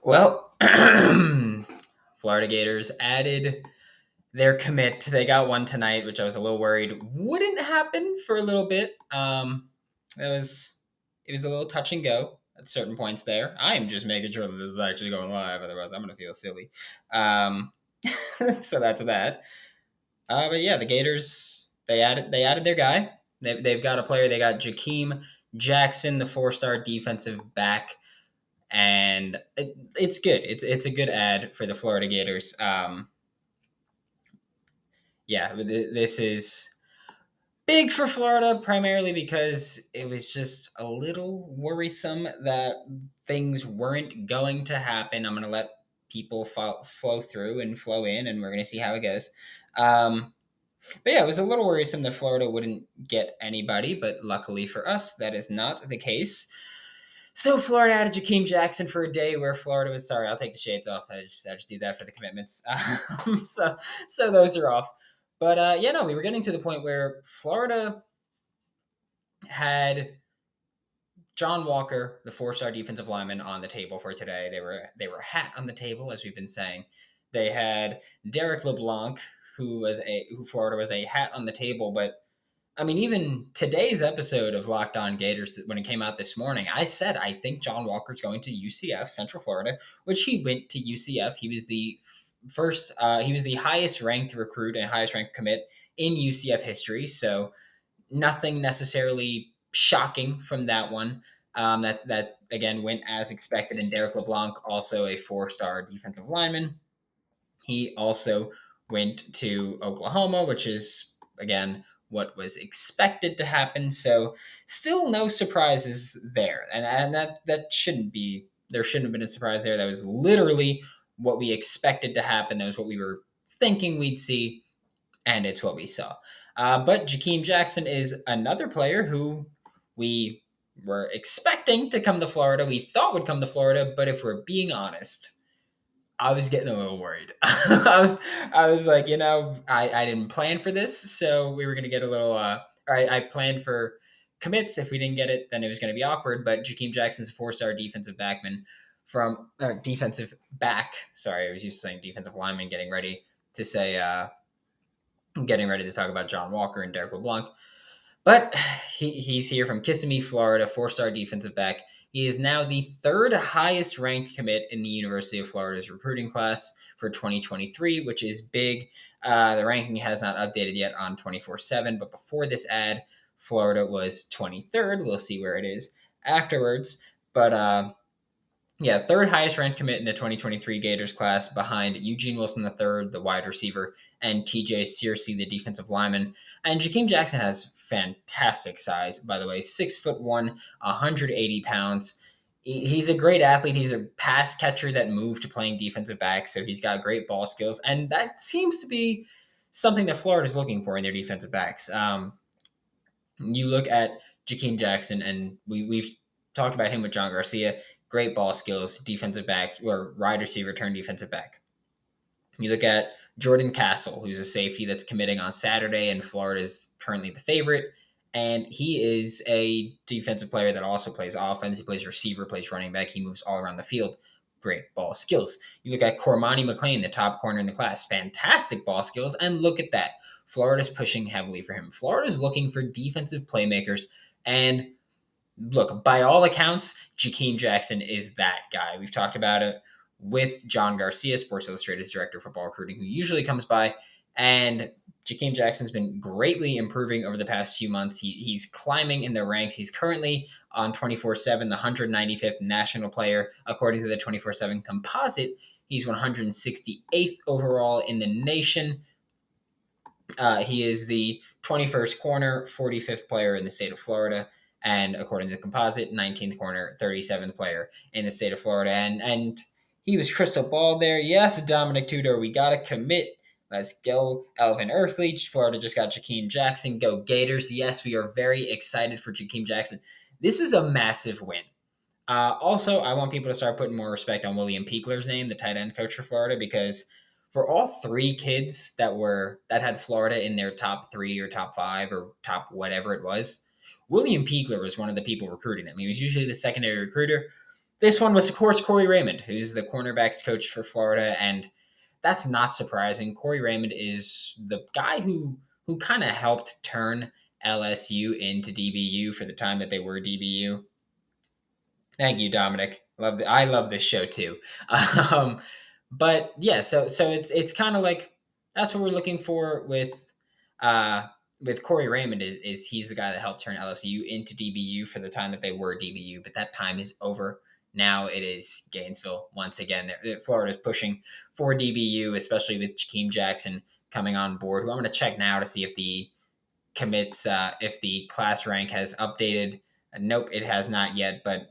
Well, Florida Gators added their commit. They got one tonight, which I was a little worried wouldn't happen for a little bit. It was a little touch and go at certain points there. I am just making sure that this is actually going live, otherwise I'm gonna feel silly. Um, so that's that. But yeah, the Gators they added their guy. They've got a player. They got Jakeem Jackson, the 4-star defensive back, and it's good. It's a good ad for the Florida Gators. Yeah, this is big for Florida primarily because it was just a little worrisome that things weren't going to happen. I'm going to let people flow through and flow in, and we're going to see how it goes. But yeah, it was a little worrisome that Florida wouldn't get anybody, but luckily for us, that is not the case. So Florida added Jakeem Jackson for a day where Florida was sorry. I'll take the shades off. I just do that for the commitments. So those are off. But yeah, no, we were getting to the point where Florida had John Walker, the 4-star defensive lineman, on the table for today. They were hat on the table, as we've been saying. They had Derek LeBlanc, who Florida was a hat on the table, but I mean, even today's episode of Locked On Gators, when it came out this morning, I said I think John Walker's going to UCF, Central Florida, which he went to UCF. He was the he was the highest ranked recruit and highest ranked commit in UCF history. So nothing necessarily shocking from that one. That again went as expected. And Derek LeBlanc, also a 4-star defensive lineman, he also went to Oklahoma, which is again what was expected to happen. So still no surprises there, and that shouldn't be there. Shouldn't have been a surprise there. That was literally what we expected to happen. That was what we were thinking we'd see, and it's what we saw. But Jakeem Jackson is another player who we were expecting to come to Florida. We thought would come to Florida, but if we're being honest, I was getting a little worried. I was like, I didn't plan for this, so we were gonna get a little. I planned for commits. If we didn't get it, then it was gonna be awkward. But Jakeem Jackson's a 4-star defensive backman from defensive back. Sorry, I was used to saying defensive lineman. Getting ready to talk about John Walker and Derek LeBlanc. But he's here from Kissimmee, Florida, 4-star defensive back. He is now the third highest ranked commit in the University of Florida's recruiting class for 2023, which is big. The ranking has not updated yet on 24/7, but before this ad, Florida was 23rd. We'll see where it is afterwards. But yeah, third highest ranked commit in the 2023 Gators class behind Eugene Wilson III, the wide receiver, and TJ Searcy, the defensive lineman. And Jakeem Jackson has fantastic size, by the way, 6'1", 180 pounds. He's a great athlete. He's a pass catcher that moved to playing defensive back, so he's got great ball skills. And that seems to be something that Florida's looking for in their defensive backs. You look at Jakeem Jackson, and we've talked about him with John Garcia. Great ball skills, defensive back, or wide receiver turn defensive back. You look at Jordan Castle, who's a safety that's committing on Saturday, and Florida is currently the favorite. And he is a defensive player that also plays offense. He plays receiver, plays running back. He moves all around the field. Great ball skills. You look at Cormani McLean, the top corner in the class. Fantastic ball skills. And look at that. Florida's pushing heavily for him. Florida's looking for defensive playmakers. And look, by all accounts, Jakeem Jackson is that guy. We've talked about it with John Garcia, Sports Illustrated's director of football recruiting, who usually comes by. And Jakeem Jackson's been greatly improving over the past few months. He's climbing in the ranks. He's currently on 24/7, the 195th national player, according to the 24/7 composite. He's 168th overall in the nation. He is the 21st corner, 45th player in the state of Florida. And according to the composite, 19th corner, 37th player in the state of Florida. And he was crystal ball there. Yes, Dominic Tudor, we got to commit. Let's go, Elvin Earthly. Florida just got Jakeem Jackson. Go Gators. Yes, we are very excited for Jakeem Jackson. This is a massive win. Also, I want people to start putting more respect on William Peekler's name, the tight end coach for Florida, because for all three kids that had Florida in their top 3 or top 5 or top whatever it was, William Peekler was one of the people recruiting them. He was usually the secondary recruiter. This one was, of course, Corey Raymond, who's the cornerbacks coach for Florida, and that's not surprising. Corey Raymond is the guy who kind of helped turn LSU into DBU for the time that they were DBU. Thank you, Dominic. I love this show too. Um, but yeah, so it's kind of like that's what we're looking for uh, with Corey Raymond is he's the guy that helped turn LSU into DBU for the time that they were DBU, but that time is over. Now it is Gainesville once again. Florida's pushing for DBU, especially with Jakeem Jackson coming on board. Who I'm going to check now to see if the commits if the class rank has updated. Nope, it has not yet, but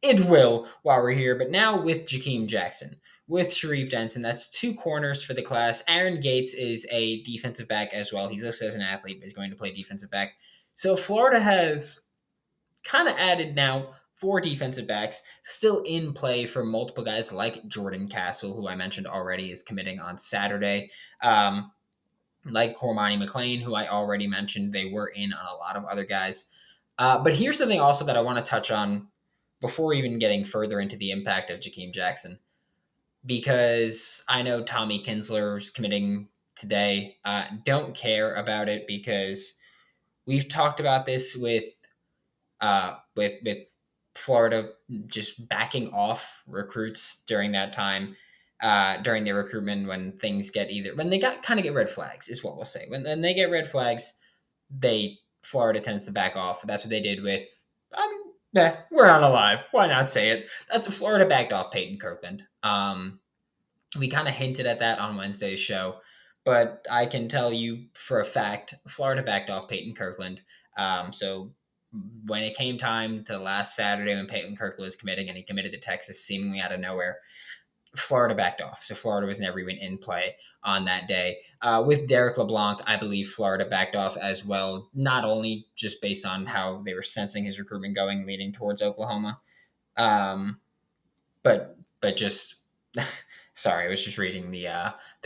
it will while we're here. But now with Jakeem Jackson, with Sharif Denson, that's two corners for the class. Aaron Gates is a defensive back as well. He's listed as an athlete, but he's going to play defensive back. So Florida has kind of added now four defensive backs still in play for multiple guys like Jordan Castle, who I mentioned already is committing on Saturday. Like Cormani McLean, who I already mentioned, they were in on a lot of other guys. But here's something also that I want to touch on before even getting further into the impact of Jakeem Jackson, because I know Tommy Kinsler's committing today. Don't care about it because we've talked about this with Florida just backing off recruits during that time, during their recruitment when things get when they got kind of get red flags is what we'll say. When they get red flags, Florida tends to back off. That's what they did with. We're on alive. Why not say it? That's what Florida backed off Peyton Kirkland. We kind of hinted at that on Wednesday's show, but I can tell you for a fact, Florida backed off Peyton Kirkland. So when it came time to last Saturday when Peyton Kirkland was committing and he committed to Texas seemingly out of nowhere, Florida backed off. So Florida was never even in play on that day. With Derek LeBlanc, I believe Florida backed off as well, not only just based on how they were sensing his recruitment going leading towards Oklahoma, um, but just sorry, I was just reading the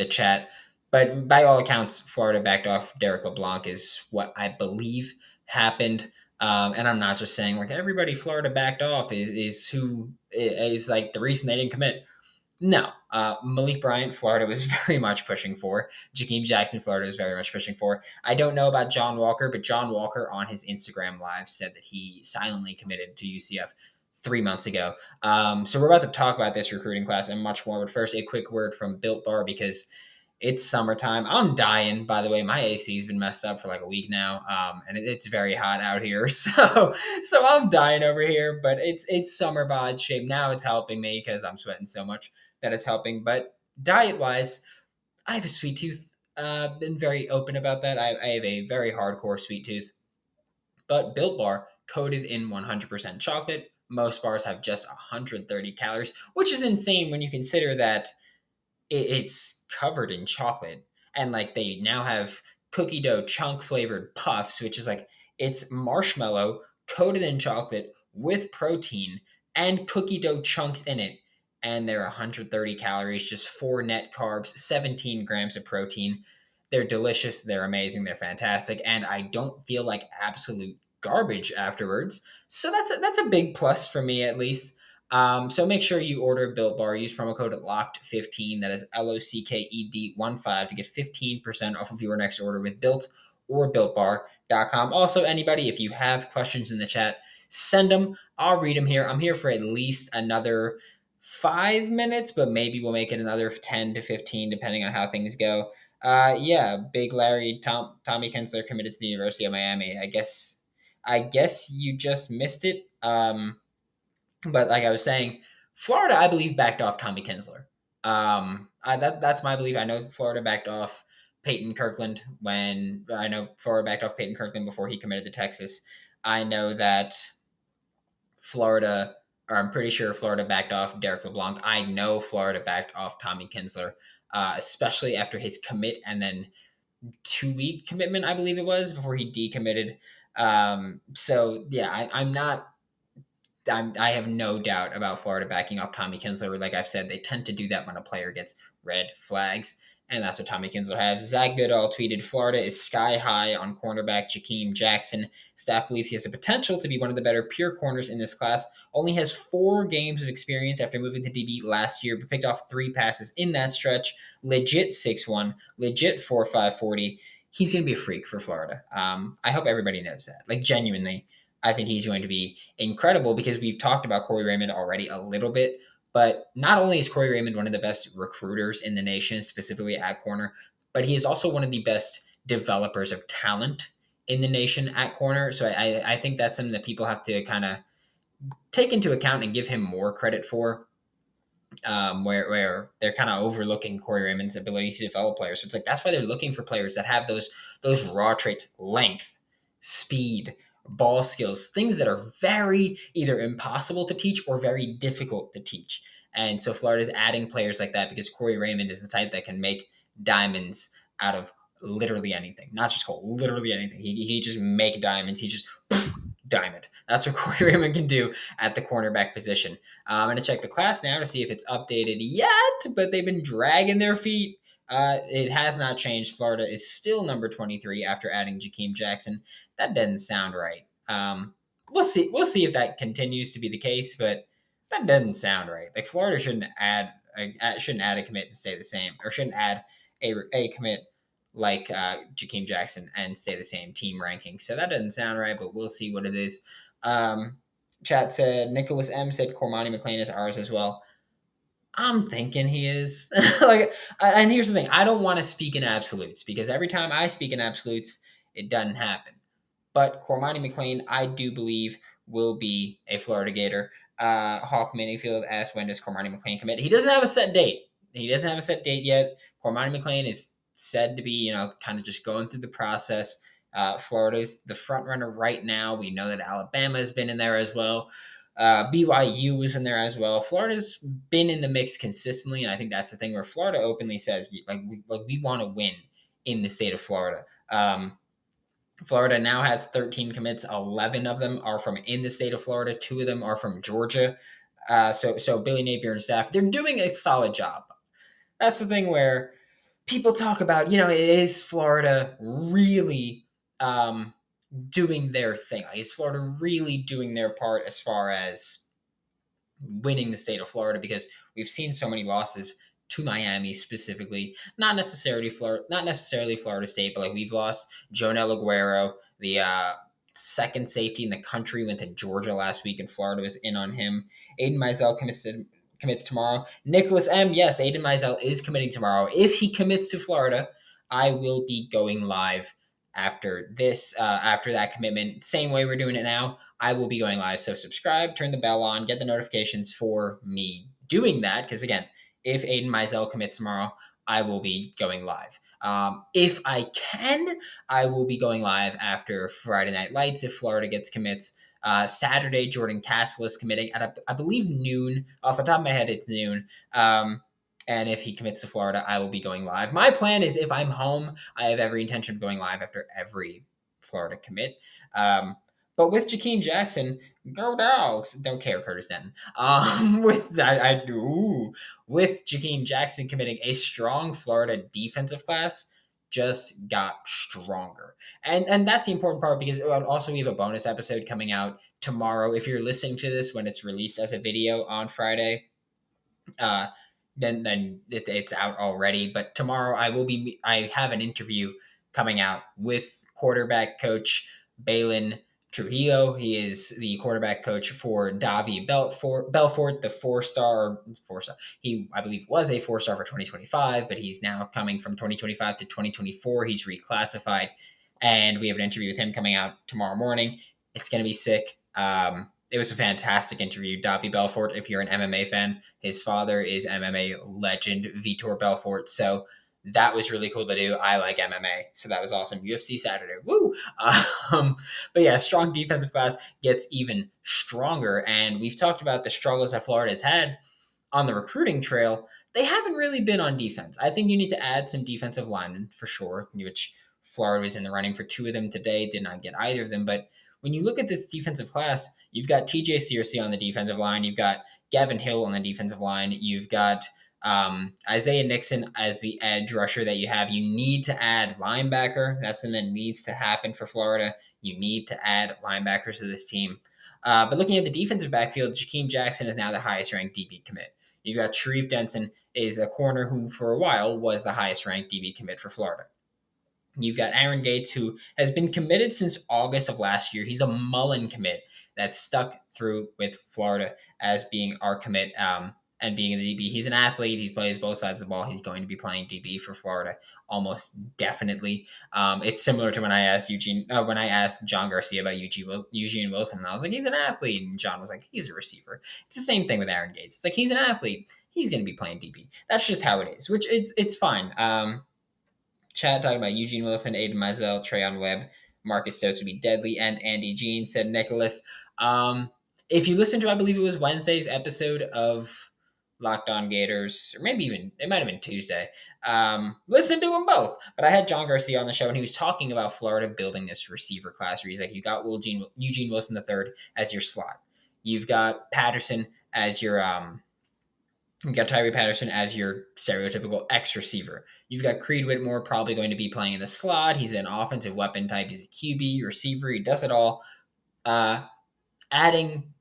chat. But by all accounts, Florida backed off Derek LeBlanc is what I believe happened. And I'm not just saying like everybody Florida backed off is who is like the reason they didn't commit. No, Malik Bryant, Florida was very much pushing for. Jakeem Jackson, Florida was very much pushing for. I don't know about John Walker, but John Walker on his Instagram Live said that he silently committed to UCF 3 months ago. So we're about to talk about this recruiting class and much more. But first, a quick word from Built Bar because it's summertime. I'm dying, by the way. My AC's been messed up for like a week now, and it's very hot out here. So I'm dying over here. But it's summer bod shape now. It's helping me because I'm sweating so much that is helping. But diet wise, I have a sweet tooth. Been very open about that. I have a very hardcore sweet tooth. But Built Bar, coated in 100% chocolate. Most bars have just 130 calories, which is insane when you consider that it's covered in chocolate. And like they now have cookie dough chunk flavored puffs, which is like it's marshmallow coated in chocolate with protein and cookie dough chunks in it. And they're 130 calories, just 4 net carbs, 17 grams of protein. They're delicious. They're amazing. They're fantastic. And I don't feel like absolute garbage afterwards. So that's a big plus for me, at least. So make sure you order Built Bar. Use promo code LOCKED15. That is LOCKED15 to get 15% off of your next order with Built or BuiltBar.com. Also, anybody, if you have questions in the chat, send them. I'll read them here. I'm here for at least another 5 minutes, but maybe we'll make it another 10 to 15, depending on how things go. Yeah, Big Larry, Tommy Kinsler committed to the University of Miami. I guess you just missed it. But like I was saying, Florida, I believe, backed off Tommy Kinsler. That's my belief. I know Florida backed off Peyton Kirkland before he committed to Texas. I know that I'm pretty sure Florida backed off Derek LeBlanc. I know Florida backed off Tommy Kinsler, especially after his commit and then 2-week commitment, I believe it was, before he decommitted. So yeah, I have no doubt about Florida backing off Tommy Kinsler. Like I've said, they tend to do that when a player gets red flags. And that's what Tommy Kinsler has. Zach Goodall tweeted, Florida is sky high on cornerback Jakeem Jackson. Staff believes he has the potential to be one of the better pure corners in this class. Only has 4 games of experience after moving to DB last year, but picked off 3 passes in that stretch. Legit 6'1", legit 4.5 40. He's going to be a freak for Florida. I hope everybody knows that. Like, genuinely, I think he's going to be incredible because we've talked about Corey Raymond already a little bit. But not only is Corey Raymond one of the best recruiters in the nation, specifically at corner, but he is also one of the best developers of talent in the nation at corner. So I think that's something that people have to kind of take into account and give him more credit for. Where they're kind of overlooking Corey Raymond's ability to develop players. So it's like that's why they're looking for players that have those raw traits: length, speed, ball skills, things that are very either impossible to teach or very difficult to teach. And so Florida's adding players like that because Corey Raymond is the type that can make diamonds out of literally anything, not just gold, literally anything. He just make diamonds. He just diamond. That's what Corey Raymond can do at the cornerback position. I'm going to check the class now to see if it's updated yet, but they've been dragging their feet. It has not changed. Florida is still number 23 after adding Jakeem Jackson. That doesn't sound right. We'll see. We'll see if that continues to be the case, but that doesn't sound right. Like Florida shouldn't add a commit and stay the same, or shouldn't add a commit like Jakeem Jackson and stay the same team ranking. So that doesn't sound right, but we'll see what it is. Chat said, Nicholas M said Cormani McClain is ours as well. I'm thinking he is. And here's the thing. I don't want to speak in absolutes because every time I speak in absolutes, it doesn't happen. But Cormani McClain, I do believe, will be a Florida Gator. Hawk Minifield asked, when does Cormani McClain commit? He doesn't have a set date. He doesn't have a set date yet. Cormani McClain is said to be, kind of just going through the process. Florida's the front runner right now. We know that Alabama has been in there as well. BYU is in there as well. Florida's been in the mix consistently, and I think that's the thing where Florida openly says, we want to win in the state of Florida. Florida now has 13 commits. 11 of them are from in the state of Florida. 2 of them are from Georgia. So Billy Napier and staff, they're doing a solid job. That's the thing where people talk about, is Florida really doing their thing? Like, is Florida really doing their part as far as winning the state of Florida? Because we've seen so many losses to Miami specifically, not necessarily Florida State, but like we've lost Jonel Aguero, the second safety in the country, went to Georgia last week, and Florida was in on him. Aiden Mizell commits tomorrow. Nicholas M, yes, Aiden Mizell is committing tomorrow. If he commits to Florida, I will be going live after this, after that commitment. Same way we're doing it now, I will be going live. So subscribe, turn the bell on, get the notifications for me doing that. Because again, if Aiden Mizell commits tomorrow, I will be going live. If I can, I will be going live after Friday Night Lights if Florida gets commits. Saturday, Jordan Castle is committing at, I believe, noon. Off the top of my head, it's noon. And if he commits to Florida, I will be going live. My plan is if I'm home, I have every intention of going live after every Florida commit. But with Jakeem Jackson, go Dogs! Don't care, Curtis Denton. With that, I do. With Jakeem Jackson committing, a strong Florida defensive class just got stronger, and that's the important part because also we have a bonus episode coming out tomorrow. If you're listening to this when it's released as a video on Friday, then it's out already. But tomorrow I have an interview coming out with quarterback coach Balin Trujillo. He is the quarterback coach for Davi Belfort, the four-star. He, I believe, was a 4-star for 2025, but he's now coming from 2025 to 2024. He's reclassified, and we have an interview with him coming out tomorrow morning. It's going to be sick. It was a fantastic interview. Davi Belfort, if you're an MMA fan, his father is MMA legend Vitor Belfort. So that was really cool to do. I like MMA, so that was awesome. UFC Saturday, woo! But yeah, strong defensive class gets even stronger, and we've talked about the struggles that Florida has had on the recruiting trail. They haven't really been on defense. I think you need to add some defensive linemen for sure, which Florida was in the running for 2 of them today, did not get either of them. But when you look at this defensive class, you've got TJ Searcy on the defensive line, you've got Gavin Hill on the defensive line, you've got Isaiah Nixon as the edge rusher that you have. You need to add linebacker. That's something that needs to happen for Florida. You need to add linebackers to this team. But looking at the defensive backfield, Jakeem Jackson is now the highest ranked DB commit. You've got Sharif Denson is a corner who for a while was the highest ranked DB commit for Florida. You've got Aaron Gates, who has been committed since August of last year. He's a Mullen commit that stuck through with Florida as being our commit and being in the DB. He's an athlete. He plays both sides of the ball. He's going to be playing DB for Florida almost definitely. It's similar to when I asked John Garcia about Eugene Wilson, and I was like, he's an athlete, and John was like, he's a receiver. It's the same thing with Aaron Gates. It's like he's an athlete. He's going to be playing DB. That's just how it is, which it's fine. Chat talking about Eugene Wilson, Aiden Mizell, Trayon Webb, Marcus Stokes would be deadly, and Andy Jean, said Nicholas. If you listen to, I believe it was Wednesday's episode of Locked On Gators, or maybe even, it might have been Tuesday. Listen to them both. But I had John Garcia on the show, and he was talking about Florida building this receiver class where he's like, you got Eugene Wilson III as your slot. You've got Patterson as your you've got Tyree Patterson as your stereotypical X receiver. You've got Creed Whitmore probably going to be playing in the slot. He's an offensive weapon type. He's a QB, receiver. He does it all. Adding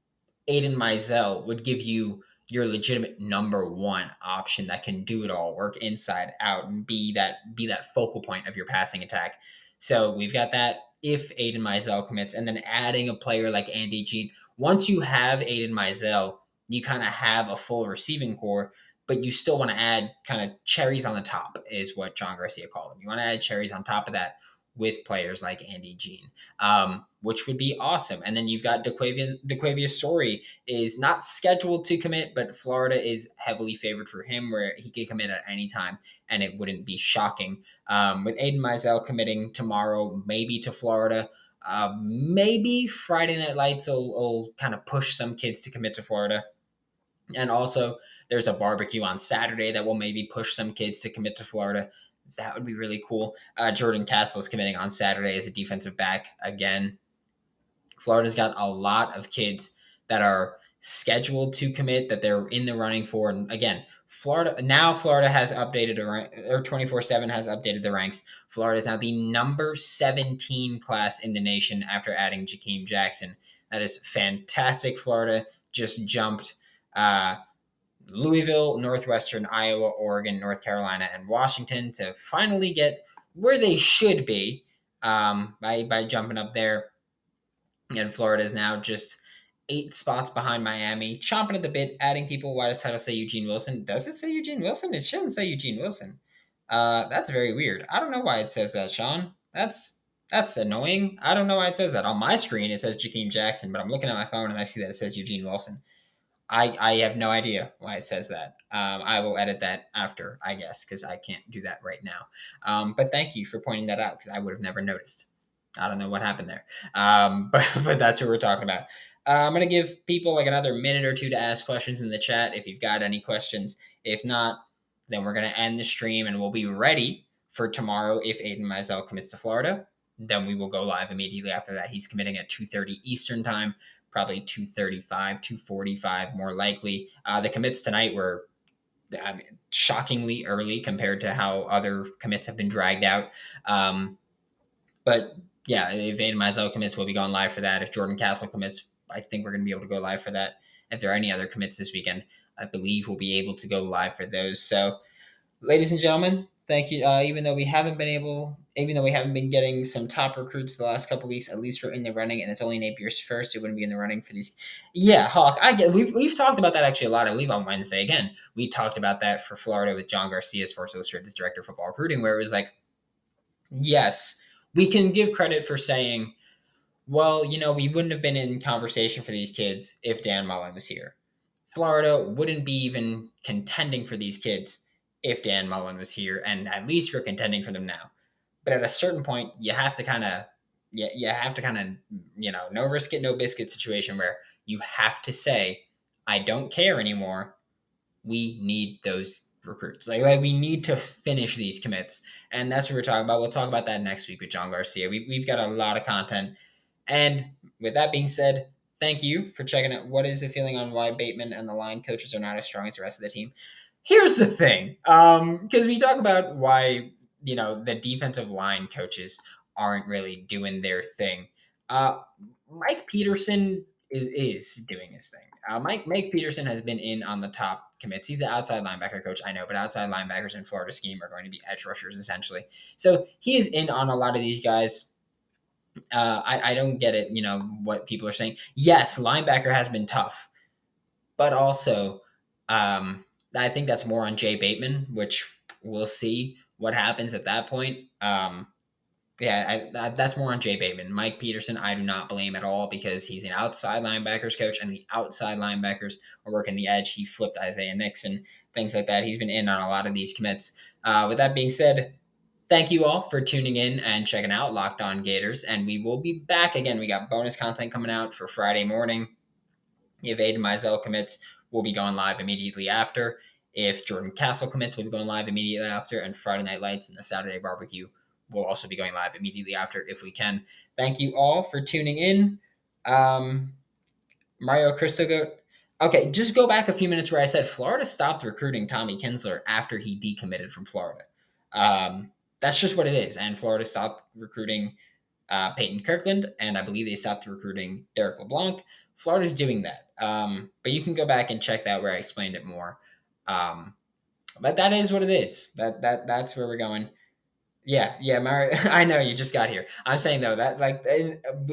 Aiden Mizell would give you your legitimate number one option that can do it all, work inside out, and be that focal point of your passing attack. So we've got that if Aiden Mizell commits, and then adding a player like Andy Jean. Once you have Aiden Mizell, you kind of have a full receiving core, but you still want to add kind of cherries on the top, is what John Garcia called them. You want to add cherries on top of that with players like Andy Jean, which would be awesome. And then you've got DeQuavius Story is not scheduled to commit, but Florida is heavily favored for him, where he could commit at any time, and it wouldn't be shocking. With Aiden Mizell committing tomorrow, maybe to Florida, maybe Friday Night Lights will kind of push some kids to commit to Florida. And also, there's a barbecue on Saturday that will maybe push some kids to commit to Florida. That would be really cool. Jordan Castle is committing on Saturday as a defensive back again. Florida's got a lot of kids that are scheduled to commit, that they're in the running for. And again, Florida has updated, or 24/7 has updated the ranks. Florida is now the number 17 class in the nation after adding Jakeem Jackson. That is fantastic. Florida just jumped Louisville, Northwestern, Iowa, Oregon, North Carolina, and Washington to finally get where they should be by jumping up there. And Florida is now just 8 spots behind Miami, chomping at the bit, adding people. Why does title say Eugene Wilson? Does it say Eugene Wilson? It shouldn't say Eugene Wilson. That's very weird. I don't know why it says that, Sean. That's annoying. I don't know why it says that. On my screen, it says Jakeem Jackson, but I'm looking at my phone and I see that it says Eugene Wilson. I have no idea why it says that. I will edit that after, I guess, because I can't do that right now. But thank you for pointing that out, because I would have never noticed. I don't know what happened there. But that's what we're talking about. I'm going to give people like another minute or two to ask questions in the chat if you've got any questions. If not, then we're going to end the stream and we'll be ready for tomorrow if Aiden Mizell commits to Florida. Then we will go live immediately after that. He's committing at 2:30 Eastern time, probably 2:35, 2:45 more likely. The commits tonight were shockingly early compared to how other commits have been dragged out. But yeah, if Aiden Mizell commits, we'll be going live for that. If Jordan Castle commits, I think we're going to be able to go live for that. If there are any other commits this weekend, I believe we'll be able to go live for those. So, ladies and gentlemen, thank you. Even though we haven't been getting some top recruits the last couple weeks, at least we're in the running, and it's only Napier's first. It wouldn't be in the running for these. Yeah, Hawk. I get. We've talked about that actually a lot. I believe on Wednesday again. We talked about that for Florida with John Garcia, Sports Illustrated's director of football recruiting, where it was like, yes, we can give credit for saying, well, we wouldn't have been in conversation for these kids if Dan Mullen was here. Florida wouldn't be even contending for these kids if Dan Mullen was here, and at least we're contending for them now. But at a certain point, you have to kind of, no risk it, no biscuit situation where you have to say, I don't care anymore. We need those recruits. Like we need to finish these commits. And that's what we're talking about. We'll talk about that next week with John Garcia. We've got a lot of content. And with that being said, thank you for checking out. What is the feeling on why Bateman and the line coaches are not as strong as the rest of the team? Here's the thing, because we talk about why the defensive line coaches aren't really doing their thing. Uh, Mike Peterson is doing his thing. Mike Peterson has been in on the top commits. He's the outside linebacker coach, I know, but outside linebackers in Florida scheme are going to be edge rushers essentially. So he is in on a lot of these guys. I don't get it. What people are saying. Yes, linebacker has been tough, but also, I think that's more on Jay Bateman, which we'll see what happens at that point. Yeah, that's more on Jay Bateman. Mike Peterson, I do not blame at all because he's an outside linebackers coach, and the outside linebackers are working the edge. He flipped Isaiah Nixon, things like that. He's been in on a lot of these commits. With that being said, thank you all for tuning in and checking out Locked On Gators, and we will be back again. We got bonus content coming out for Friday morning. If Aiden Mizell commits, we'll be going live immediately after. If Jordan Castle commits, we'll be going live immediately after. And Friday Night Lights and the Saturday Barbecue will also be going live immediately after if we can. Thank you all for tuning in. Mario Cristogoat. Okay, just go back a few minutes where I said Florida stopped recruiting Tommy Kinsler after he decommitted from Florida. That's just what it is. And Florida stopped recruiting Peyton Kirkland, and I believe they stopped recruiting Derek LeBlanc. Florida's doing that. But you can go back and check that where I explained it more. But that is what it is. That's where we're going. Yeah, Mario. I know you just got here. I'm saying though that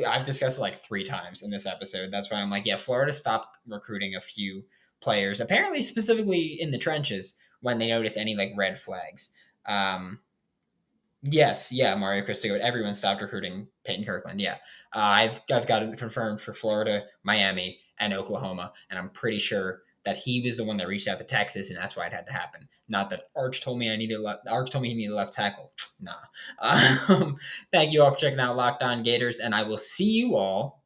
I've discussed it like 3 times in this episode. That's why I'm like, yeah, Florida stopped recruiting a few players, apparently specifically in the trenches when they notice any like red flags. Yes, yeah, Mario Cristico. Everyone stopped recruiting Peyton Kirkland. Yeah, I've got it confirmed for Florida, Miami, and Oklahoma, and I'm pretty sure that he was the one that reached out to Texas, and that's why it had to happen. Not that Arch told me Arch told me he needed a left tackle. Nah. Thank you all for checking out Locked On Gators, and I will see you all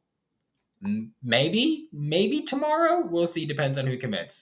maybe tomorrow. We'll see. Depends on who commits.